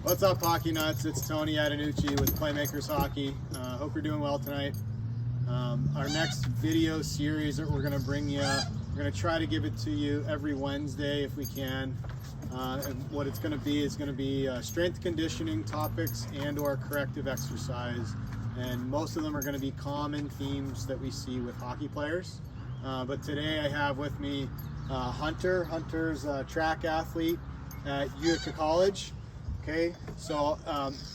What's up, Hockey Nuts? It's Tony Adanucci with Playmakers Hockey. Hope you're doing well tonight. Our next video series that we're going to bring you, we're going to try to give it to you every Wednesday if we can. And what it's going to be is going to be strength conditioning topics and or corrective exercise. And most of them are going to be common themes that we see with hockey players. But today I have with me Hunter. Hunter's a track athlete at Utica College. Okay, so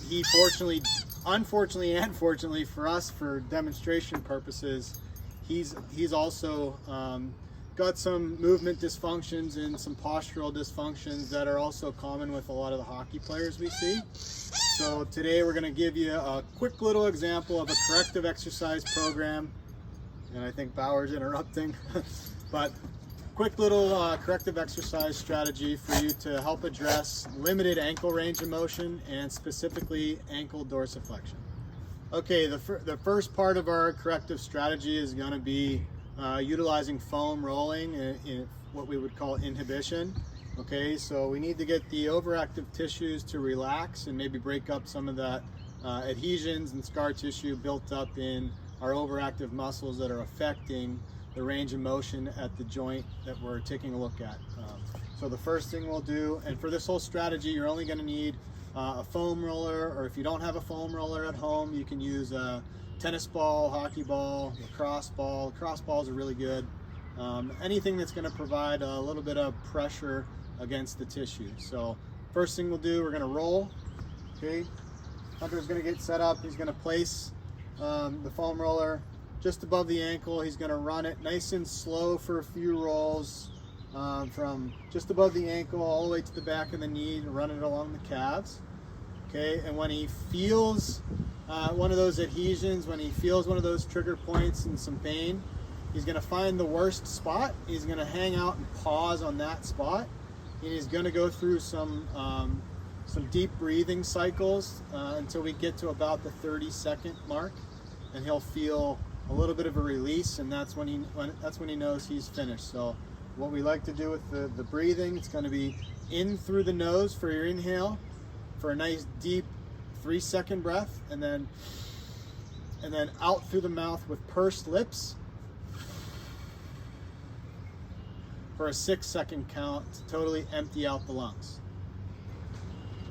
he unfortunately and fortunately for us, for demonstration purposes, he's also got some movement dysfunctions and some postural dysfunctions that are also common with a lot of the hockey players we see. So today we're going to give you a quick little example of a corrective exercise program, and I think Bauer's interrupting, but quick little corrective exercise strategy for you to help address limited ankle range of motion and specifically ankle dorsiflexion. Okay, the first part of our corrective strategy is going to be utilizing foam rolling in what we would call inhibition. Okay, so we need to get the overactive tissues to relax and maybe break up some of that adhesions and scar tissue built up in our overactive muscles that are affecting the range of motion at the joint that we're taking a look at. So the first thing we'll do, and for this whole strategy, you're only going to need a foam roller, or if you don't have a foam roller at home, you can use a tennis ball, hockey ball, lacrosse ball. Lacrosse balls are really good. Anything that's going to provide a little bit of pressure against the tissue. So first thing we'll do, we're going to roll. Okay, Hunter's going to get set up. He's going to place the foam roller just above the ankle. He's going to run it nice and slow for a few rolls from just above the ankle all the way to the back of the knee, and run it along the calves. Okay, and when he feels one of those adhesions, when he feels one of those trigger points and some pain, he's going to find the worst spot. He's going to hang out and pause on that spot, and he's going to go through some deep breathing cycles until we get to about the 30-second mark, and he'll feel a little bit of a release, and that's when he knows he's finished. So what we like to do with the breathing, it's going to be in through the nose for your inhale for a nice deep 3-second breath, and then out through the mouth with pursed lips for a 6-second count to totally empty out the lungs.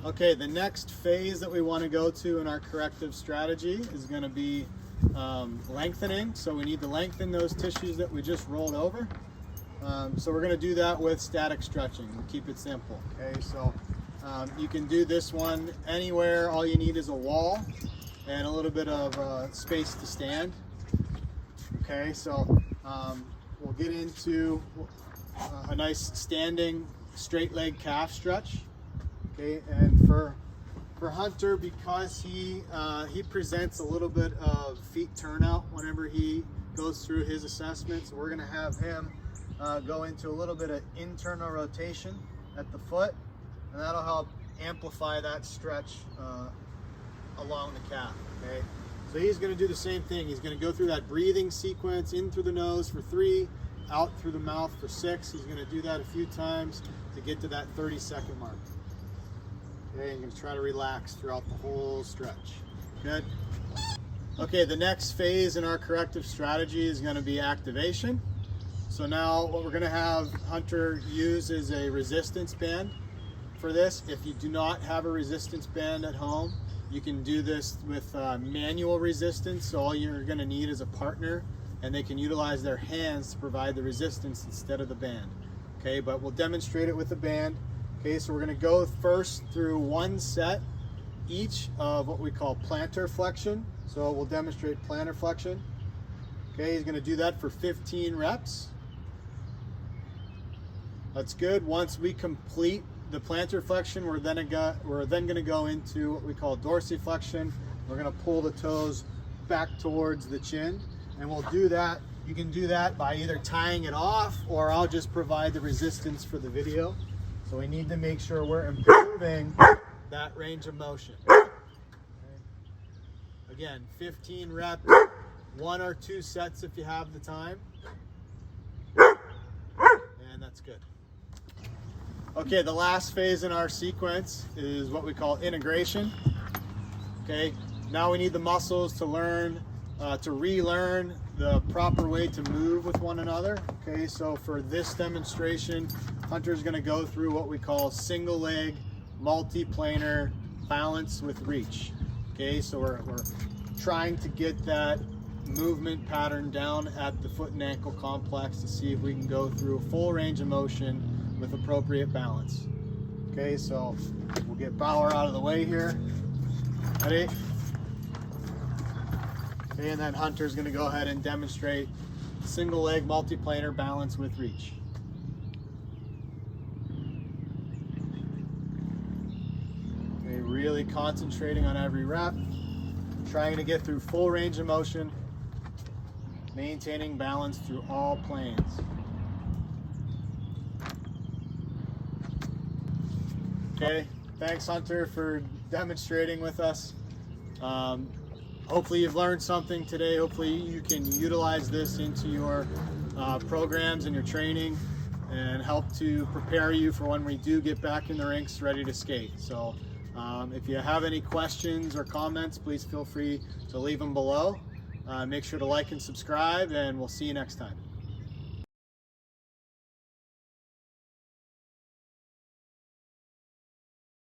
Okay, the next phase that we want to go to in our corrective strategy is going to be lengthening. So we need to lengthen those tissues that we just rolled over. So we're going to do that with static stretching. We'll keep it simple. Okay, so you can do this one anywhere. All you need is a wall and a little bit of space to stand. Okay, so we'll get into a nice standing straight leg calf stretch. Okay, and for Hunter, because he presents a little bit of feet turnout whenever he goes through his assessment, so we're going to have him go into a little bit of internal rotation at the foot, and that'll help amplify that stretch along the calf. Okay, so he's going to do the same thing. He's going to go through that breathing sequence, in through the nose for 3, out through the mouth for 6. He's going to do that a few times to get to that 30-second mark. Okay, you're going to try to relax throughout the whole stretch. Good. Okay, the next phase in our corrective strategy is going to be activation. So now what we're going to have Hunter use is a resistance band for this. If you do not have a resistance band at home, you can do this with manual resistance. So all you're going to need is a partner, and they can utilize their hands to provide the resistance instead of the band. Okay, but we'll demonstrate it with the band. Okay, so we're going to go first through one set each of what we call plantar flexion. So we'll demonstrate plantar flexion. Okay, he's going to do that for 15 reps. That's good. Once we complete the plantar flexion, we're then going to go into what we call dorsiflexion. We're going to pull the toes back towards the chin, and we'll do that. You can do that by either tying it off, or I'll just provide the resistance for the video. So we need to make sure we're improving that range of motion. Okay. Again, 15 reps, 1 or 2 sets if you have the time. And that's good. Okay, the last phase in our sequence is what we call integration. Okay, now we need the muscles to learn, to relearn the proper way to move with one another. Okay, so for this demonstration, Hunter's going to go through what we call single leg, multi-planar balance with reach. Okay, so we're trying to get that movement pattern down at the foot and ankle complex to see if we can go through a full range of motion with appropriate balance. Okay, so we'll get Bauer out of the way here. Ready? Okay, and then Hunter's going to go ahead and demonstrate single leg multiplanar balance with reach. Okay, really concentrating on every rep, trying to get through full range of motion, maintaining balance through all planes. Okay, thanks Hunter for demonstrating with us. Hopefully you've learned something today. Hopefully you can utilize this into your programs and your training and help to prepare you for when we do get back in the rinks ready to skate. So if you have any questions or comments, please feel free to leave them below. Make sure to like and subscribe, and we'll see you next time.